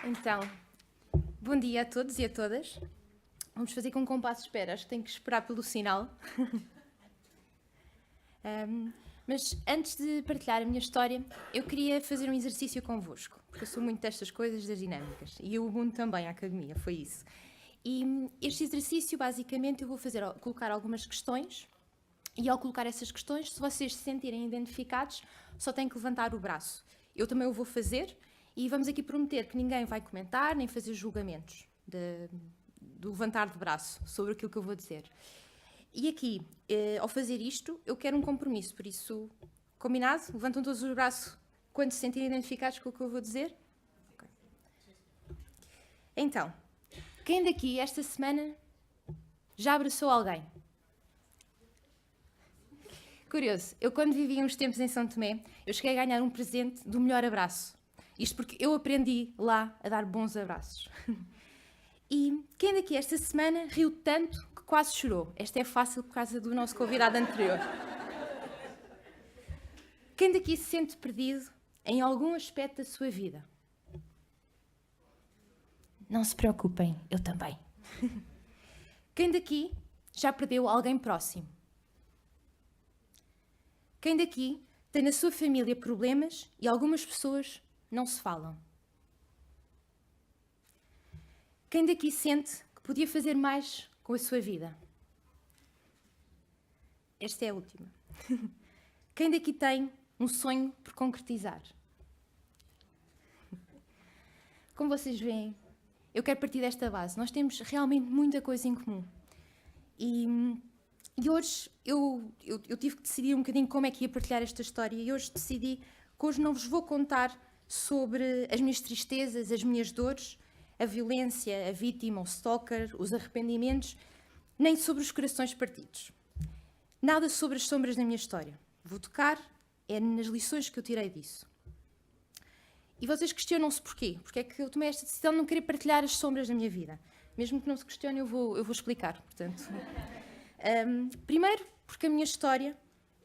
Então, bom dia a todos e a todas. Vamos fazer com um compasso de espera, acho que tenho que esperar pelo sinal. Mas antes de partilhar a minha história, eu queria fazer um exercício convosco, porque eu sou muito destas coisas, das dinâmicas, e o Ubuntu também, a academia, foi isso. E este exercício, basicamente, eu vou colocar algumas questões, e ao colocar essas questões, se vocês se sentirem identificados, só têm que levantar o braço. Eu também o vou fazer, e vamos aqui prometer que ninguém vai comentar, nem fazer julgamentos do levantar de braço sobre aquilo que eu vou dizer. E aqui, ao fazer isto, eu quero um compromisso, por isso, combinado? Levantam todos os braços quando se sentirem identificados com o que eu vou dizer? Okay. Então, quem daqui esta semana já abraçou alguém? Curioso, eu quando vivi uns tempos em São Tomé, eu cheguei a ganhar um presente do melhor abraço. Isto porque eu aprendi lá a dar bons abraços. E quem daqui esta semana riu tanto que quase chorou? Esta é fácil por causa do nosso convidado anterior. Quem daqui se sente perdido em algum aspecto da sua vida? Não se preocupem, eu também. Quem daqui já perdeu alguém próximo? Quem daqui tem na sua família problemas e algumas pessoas não se falam? Quem daqui sente que podia fazer mais com a sua vida? Esta é a última. Quem daqui tem um sonho por concretizar? Como vocês veem, eu quero partir desta base. Nós temos realmente muita coisa em comum. E hoje eu tive que decidir um bocadinho como é que ia partilhar esta história. E hoje decidi que hoje não vos vou contar sobre as minhas tristezas, as minhas dores, a violência, a vítima, o stalker, os arrependimentos, nem sobre os corações partidos. Nada sobre as sombras da minha história. Vou tocar nas lições que eu tirei disso. E vocês questionam-se porquê? Porque é que eu tomei esta decisão de não querer partilhar as sombras da minha vida. Mesmo que não se questionem, eu vou explicar. Portanto, primeiro, porque a minha história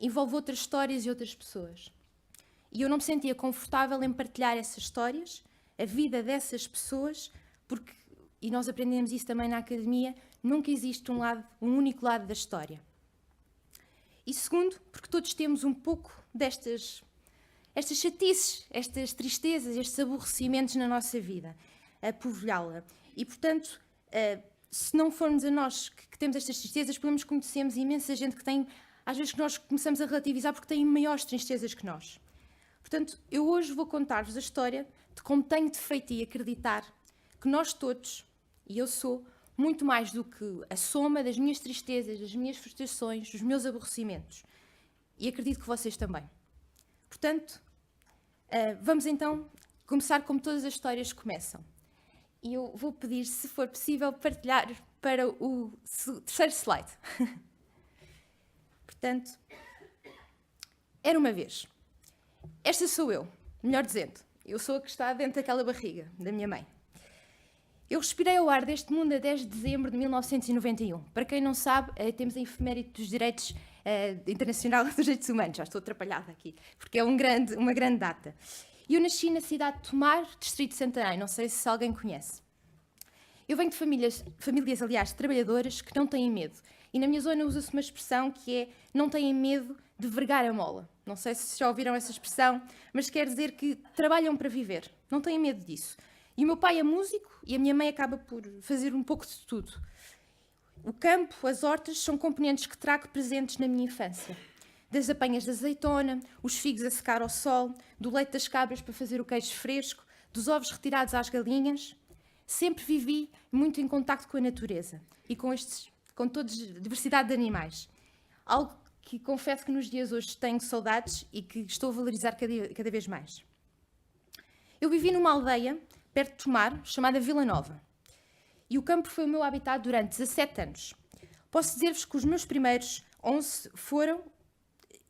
envolve outras histórias e outras pessoas. E eu não me sentia confortável em partilhar essas histórias, a vida dessas pessoas, porque, e nós aprendemos isso também na academia, nunca existe um único lado da história. E segundo, porque todos temos um pouco estas chatices, estas tristezas, estes aborrecimentos na nossa vida, a povoá-la. E, portanto, se não formos a nós que temos estas tristezas, pelo menos conhecemos imensa gente que tem, às vezes que nós começamos a relativizar porque têm maiores tristezas que nós. Portanto, eu hoje vou contar-vos a história de como tenho defeito e acreditar que nós todos, e eu sou, muito mais do que a soma das minhas tristezas, das minhas frustrações, dos meus aborrecimentos. E acredito que vocês também. Portanto, vamos então começar como todas as histórias começam. E eu vou pedir, se for possível, partilhar para o terceiro slide. Portanto, era uma vez. Esta sou eu, melhor dizendo, eu sou a que está dentro daquela barriga da minha mãe. Eu respirei o ar deste mundo a 10 de dezembro de 1991. Para quem não sabe, temos a efeméride dos direitos internacional dos direitos humanos. Já estou atrapalhada aqui, porque é uma grande data. Eu nasci na cidade de Tomar, distrito de Santarém. Não sei se alguém conhece. Eu venho de famílias, aliás, trabalhadoras que não têm medo. E na minha zona usa-se uma expressão que é não têm medo de vergar a mola. Não sei se já ouviram essa expressão, mas quer dizer que trabalham para viver. Não têm medo disso. E o meu pai é músico e a minha mãe acaba por fazer um pouco de tudo. O campo, as hortas, são componentes que trago presentes na minha infância. Das apanhas de azeitona, os figos a secar ao sol, do leite das cabras para fazer o queijo fresco, dos ovos retirados às galinhas. Sempre vivi muito em contacto com a natureza e com toda a diversidade de animais. Algo que confesso que nos dias hoje tenho saudades e que estou a valorizar cada vez mais. Eu vivi numa aldeia perto de Tomar, chamada Vila Nova. E o campo foi o meu habitat durante 17 anos. Posso dizer-vos que os meus primeiros 11 foram,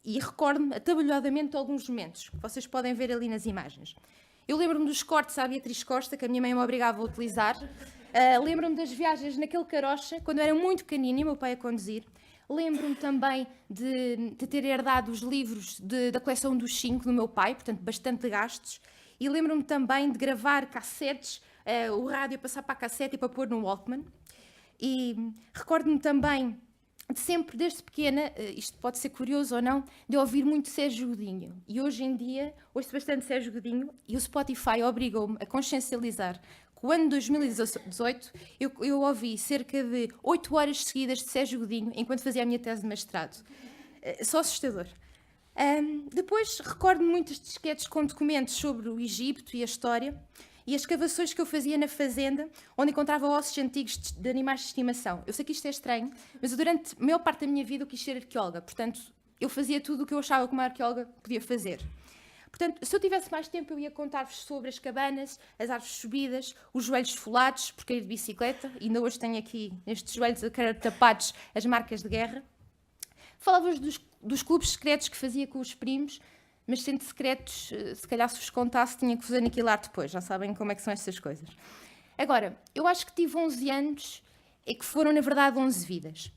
e recordo-me atabalhadamente de alguns momentos, que vocês podem ver ali nas imagens. Eu lembro-me dos cortes à Beatriz Costa, que a minha mãe me obrigava a utilizar. Lembro-me das viagens naquele carocha, quando eu era muito pequenina e o meu pai a conduzir. Lembro-me também de ter herdado os livros da coleção dos 5 do meu pai, portanto, bastante gastos. E lembro-me também de gravar cassetes o rádio a passar para a cassete e para pôr no Walkman. E recordo-me também de sempre, desde pequena, isto pode ser curioso ou não, de ouvir muito Sérgio Godinho. E hoje em dia, ouço bastante Sérgio Godinho e o Spotify obrigou-me a consciencializar que o ano 2018 eu ouvi cerca de 8 horas seguidas de Sérgio Godinho enquanto fazia a minha tese de mestrado. Só assustador. Depois recordo-me muitos disquetes com documentos sobre o Egito e a história e as escavações que eu fazia na fazenda, onde encontrava ossos antigos de animais de estimação. Eu sei que isto é estranho, mas eu, durante a maior parte da minha vida eu quis ser arqueóloga, portanto eu fazia tudo o que eu achava que uma arqueóloga podia fazer. Portanto, se eu tivesse mais tempo eu ia contar-vos sobre as cabanas, as árvores subidas, os joelhos esfolados por cair de bicicleta, e ainda hoje tenho aqui nestes joelhos tapados as marcas de guerra. Falava-vos dos clubes secretos que fazia com os primos, mas sendo secretos, se calhar se vos contasse tinha que vos aniquilar depois, já sabem como é que são estas coisas. Agora, eu acho que tive 11 anos e que foram na verdade 11 vidas.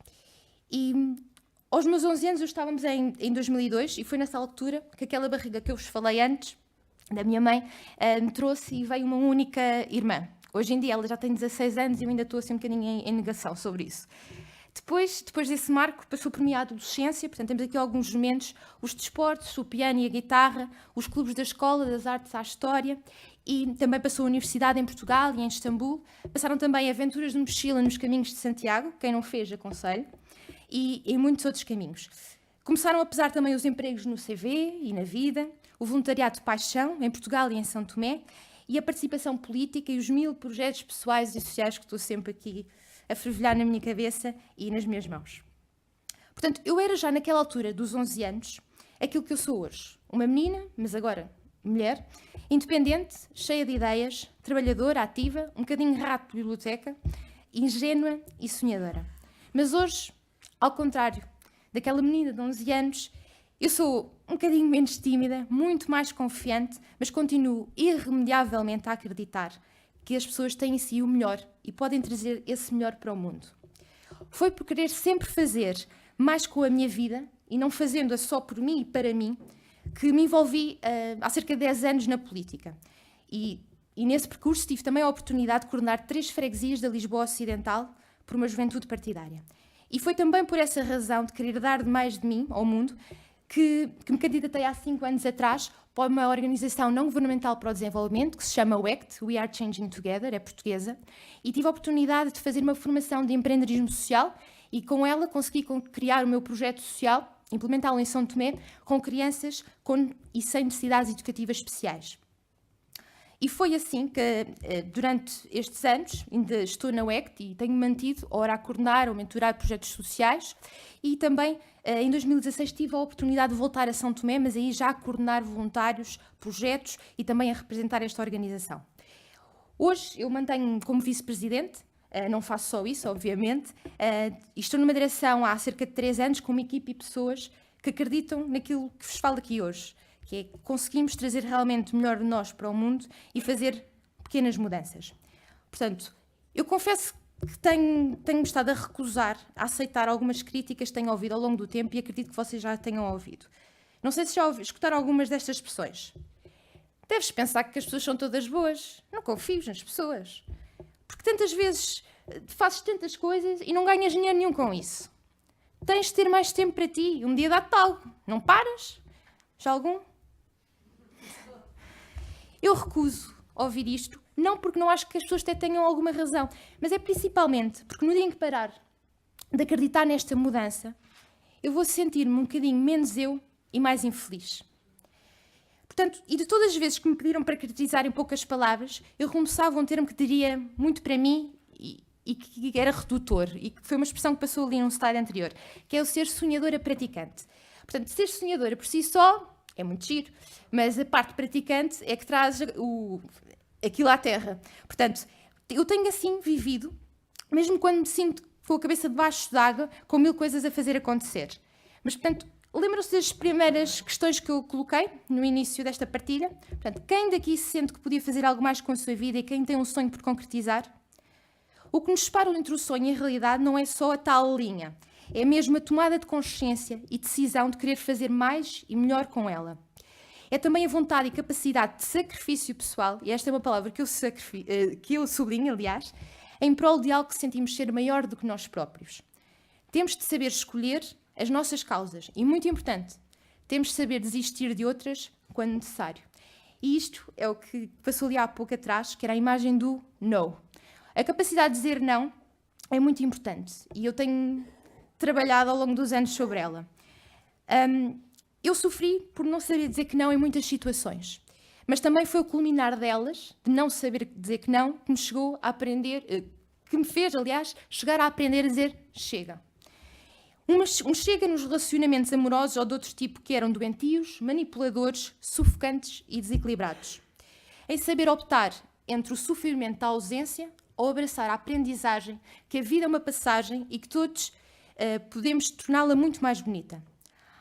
E aos meus 11 anos estávamos em 2002 e foi nessa altura que aquela barriga que eu vos falei antes, da minha mãe, me trouxe e veio uma única irmã. Hoje em dia ela já tem 16 anos e eu ainda estou assim um bocadinho em negação sobre isso. Depois desse marco, passou por mim a adolescência, portanto temos aqui alguns momentos, os desportos, o piano e a guitarra, os clubes da escola, das artes à história, e também passou a universidade em Portugal e em Istambul. Passaram também aventuras de mochila nos caminhos de Santiago, quem não fez, aconselho, e em muitos outros caminhos. Começaram a pesar também os empregos no CV e na vida, o voluntariado de paixão em Portugal e em São Tomé, e a participação política e os 1000 projetos pessoais e sociais que estou sempre aqui a fervilhar na minha cabeça e nas minhas mãos. Portanto, eu era já naquela altura dos 11 anos aquilo que eu sou hoje. Uma menina, mas agora mulher, independente, cheia de ideias, trabalhadora, ativa, um bocadinho rato de biblioteca, ingênua e sonhadora. Mas hoje, ao contrário daquela menina de 11 anos, eu sou um bocadinho menos tímida, muito mais confiante, mas continuo irremediavelmente a acreditar que as pessoas têm em si o melhor e podem trazer esse melhor para o mundo. Foi por querer sempre fazer mais com a minha vida e não fazendo-a só por mim e para mim que me envolvi há cerca de 10 anos na política. E nesse percurso tive também a oportunidade de coordenar 3 freguesias da Lisboa Ocidental por uma juventude partidária. E foi também por essa razão de querer dar mais de mim ao mundo que me candidatei há 5 anos atrás para uma organização não governamental para o desenvolvimento, que se chama WECT, We Are Changing Together, é portuguesa, e tive a oportunidade de fazer uma formação de empreendedorismo social e com ela consegui criar o meu projeto social, implementá-lo em São Tomé, com crianças com e sem necessidades educativas especiais. E foi assim que, durante estes anos, ainda estou na WECT e tenho mantido, ora a coordenar ou mentorar projetos sociais e também, em 2016, tive a oportunidade de voltar a São Tomé, mas aí já a coordenar voluntários, projetos e também a representar esta organização. Hoje eu mantenho-me como vice-presidente, não faço só isso, obviamente, e estou numa direção há cerca de 3 anos com uma equipe e pessoas que acreditam naquilo que vos falo aqui hoje, que é que conseguimos trazer realmente o melhor de nós para o mundo e fazer pequenas mudanças. Portanto, eu confesso que tenho estado a recusar, a aceitar algumas críticas que tenho ouvido ao longo do tempo e acredito que vocês já tenham ouvido. Não sei se já escutaram algumas destas expressões. Deves pensar que as pessoas são todas boas. Não confies nas pessoas. Porque tantas vezes fazes tantas coisas e não ganhas dinheiro nenhum com isso. Tens de ter mais tempo para ti. Um dia dá-te algo. Não paras? Já algum? Eu recuso ouvir isto, não porque não acho que as pessoas até tenham alguma razão, mas é principalmente porque no dia em que parar de acreditar nesta mudança, eu vou sentir-me um bocadinho menos eu e mais infeliz. Portanto, e de todas as vezes que me pediram para caracterizar em poucas palavras, eu começava um termo que diria muito para mim e que era redutor, e que foi uma expressão que passou ali num slide anterior, que é o ser sonhadora praticante. Portanto, ser sonhadora por si só é muito giro, mas a parte praticante é que traz aquilo à terra. Portanto, eu tenho assim vivido, mesmo quando me sinto com a cabeça debaixo d'água, com 1000 coisas a fazer acontecer. Mas, portanto, lembram-se das primeiras questões que eu coloquei no início desta partilha? Portanto, quem daqui se sente que podia fazer algo mais com a sua vida e quem tem um sonho por concretizar? O que nos separa entre o sonho e a realidade não é só a tal linha. É mesmo a tomada de consciência e decisão de querer fazer mais e melhor com ela. É também a vontade e capacidade de sacrifício pessoal, e esta é uma palavra que eu sublinho, aliás, em prol de algo que sentimos ser maior do que nós próprios. Temos de saber escolher as nossas causas e, muito importante, temos de saber desistir de outras quando necessário. E isto é o que passou ali há pouco atrás, que era a imagem do no. A capacidade de dizer não é muito importante e eu tenho trabalhado ao longo dos anos sobre ela. Eu sofri por não saber dizer que não em muitas situações, mas também foi o culminar delas, de não saber dizer que não, que me chegou a aprender, que me fez, aliás, chegar a aprender a dizer chega. Um chega nos relacionamentos amorosos ou de outro tipo que eram doentios, manipuladores, sufocantes e desequilibrados. Em saber optar entre o sofrimento da ausência ou abraçar a aprendizagem que a vida é uma passagem e que todos podemos torná-la muito mais bonita.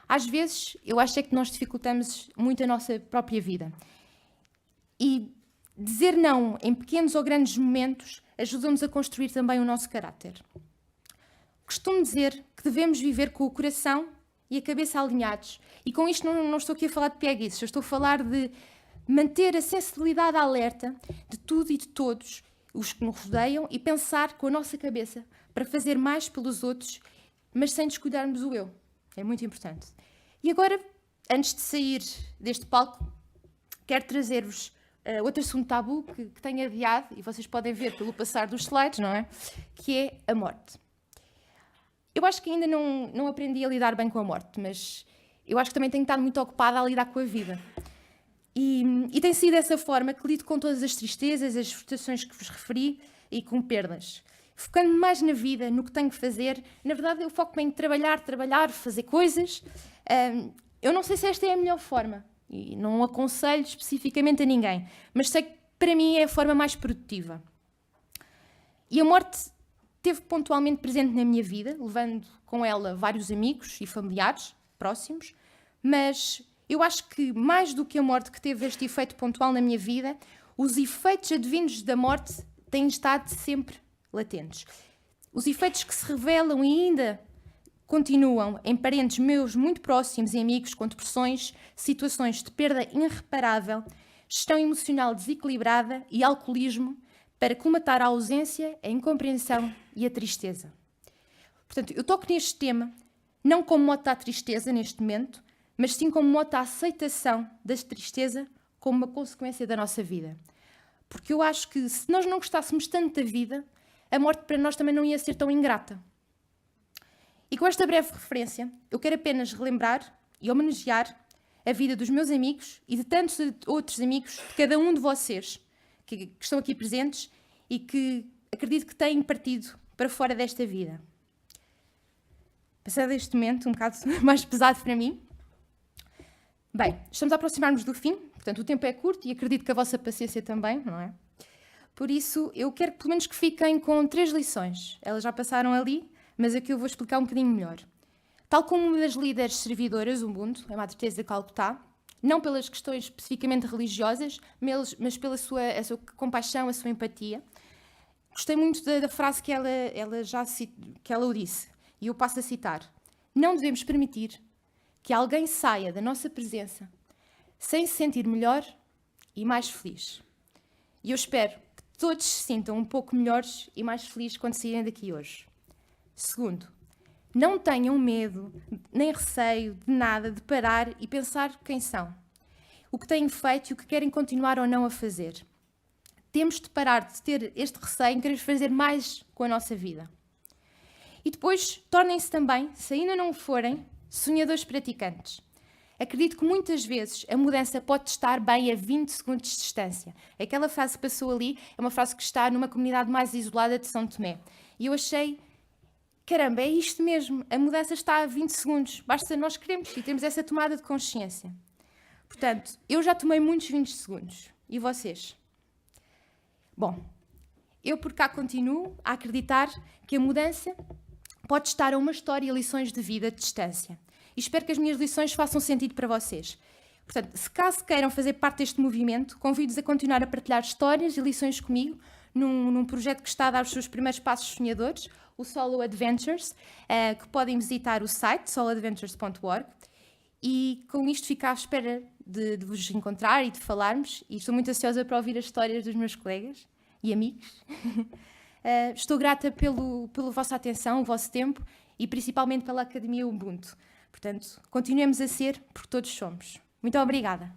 Às vezes, eu acho é que nós dificultamos muito a nossa própria vida. E dizer não em pequenos ou grandes momentos ajuda-nos a construir também o nosso caráter. Costumo dizer que devemos viver com o coração e a cabeça alinhados. E com isto não estou aqui a falar de pieguices, eu estou a falar de manter a sensibilidade alerta de tudo e de todos os que nos rodeiam e pensar com a nossa cabeça para fazer mais pelos outros, mas sem descuidarmos o eu. É muito importante. E agora, antes de sair deste palco, quero trazer-vos outro assunto tabu que tenho adiado, e vocês podem ver pelo passar dos slides, não é? Que é a morte. Eu acho que ainda não aprendi a lidar bem com a morte, mas eu acho que também tenho estado muito ocupada a lidar com a vida. E tem sido dessa forma que lido com todas as tristezas, as frustrações que vos referi e com perdas. Focando mais na vida, no que tenho que fazer, na verdade eu foco bem em trabalhar, fazer coisas. Eu não sei se esta é a melhor forma e não aconselho especificamente a ninguém, mas sei que para mim é a forma mais produtiva. E a morte esteve pontualmente presente na minha vida, levando com ela vários amigos e familiares próximos, mas eu acho que mais do que a morte que teve este efeito pontual na minha vida, os efeitos advindos da morte têm estado sempre latentes. Os efeitos que se revelam e ainda continuam em parentes meus muito próximos e amigos com depressões, situações de perda irreparável, gestão emocional desequilibrada e alcoolismo, para colmatar a ausência, a incompreensão e a tristeza. Portanto, eu toco neste tema não como mote à tristeza neste momento, mas sim como mote à aceitação da tristeza como uma consequência da nossa vida. Porque eu acho que se nós não gostássemos tanto da vida, a morte para nós também não ia ser tão ingrata. E com esta breve referência, eu quero apenas relembrar e homenagear a vida dos meus amigos e de tantos outros amigos, de cada um de vocês que estão aqui presentes e que acredito que têm partido para fora desta vida. Passado este momento, um bocado mais pesado para mim. Bem, estamos a aproximar-nos do fim, portanto o tempo é curto e acredito que a vossa paciência também, não é? Por isso, eu quero pelo menos que fiquem com 3 lições. Elas já passaram ali, mas aqui eu vou explicar um bocadinho melhor. Tal como uma das líderes servidoras do mundo, a Madre Teresa de Calcutá, não pelas questões especificamente religiosas, mas pela sua compaixão, a sua empatia. Gostei muito da frase que ela disse, e eu passo a citar. Não devemos permitir que alguém saia da nossa presença sem se sentir melhor e mais feliz. E eu espero que todos se sintam um pouco melhores e mais felizes quando saírem daqui hoje. Segundo, não tenham medo, nem receio de nada, de parar e pensar quem são, o que têm feito e o que querem continuar ou não a fazer. Temos de parar de ter este receio em querer fazer mais com a nossa vida. E depois, tornem-se também, se ainda não o forem, sonhadores praticantes. Acredito que muitas vezes a mudança pode estar bem a 20 segundos de distância. Aquela frase que passou ali é uma frase que está numa comunidade mais isolada de São Tomé. E eu achei, caramba, é isto mesmo, a mudança está a 20 segundos. Basta nós queremos e temos essa tomada de consciência. Portanto, eu já tomei muitos 20 segundos. E vocês? Bom, eu por cá continuo a acreditar que a mudança pode estar a uma história e lições de vida de distância. E espero que as minhas lições façam sentido para vocês. Portanto, se caso queiram fazer parte deste movimento, convido-vos a continuar a partilhar histórias e lições comigo num projeto que está a dar os seus primeiros passos sonhadores, o Solo Adventures, que podem visitar o site soloadventures.org. E com isto fico à espera de vos encontrar e de falarmos, e estou muito ansiosa para ouvir as histórias dos meus colegas e amigos. Estou grata pela vossa atenção, o vosso tempo e principalmente pela Academia Ubuntu. Portanto, continuemos a ser porque todos somos. Muito obrigada.